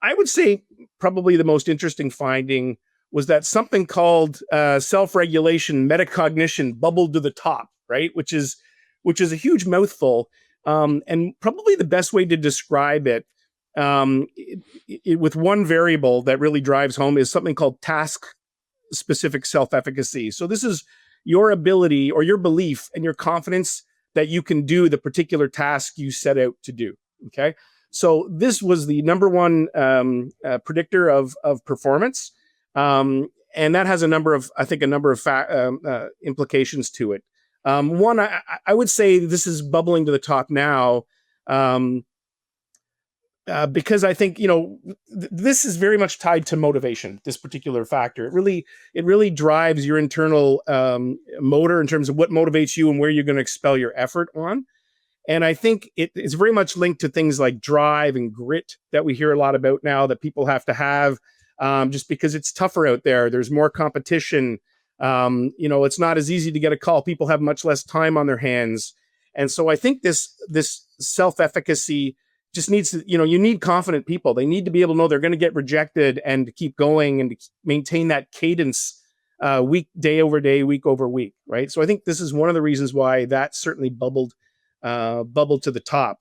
I would say probably the most interesting finding was that something called self-regulation metacognition bubbled to the top, right? Which is a huge mouthful, and probably the best way to describe it, with one variable that really drives home, is something called task-specific self-efficacy. So this is your ability or your belief and your confidence that you can do the particular task you set out to do. Okay, so this was the number one predictor of performance, and that has a number of implications to it. One, I would say this is bubbling to the top now, because I think this is very much tied to motivation. This particular factor, it really drives your internal motor in terms of what motivates you and where you're going to expel your effort on. And I think it's very much linked to things like drive and grit that we hear a lot about now, that people have to have, just because it's tougher out there. There's more competition. It's not as easy to get a call. People have much less time on their hands. And so I think this self-efficacy just needs to, you need confident people. They need to be able to know they're going to get rejected and to keep going and to maintain that cadence, day over day, week over week, right? So I think this is one of the reasons why that certainly bubbled to the top.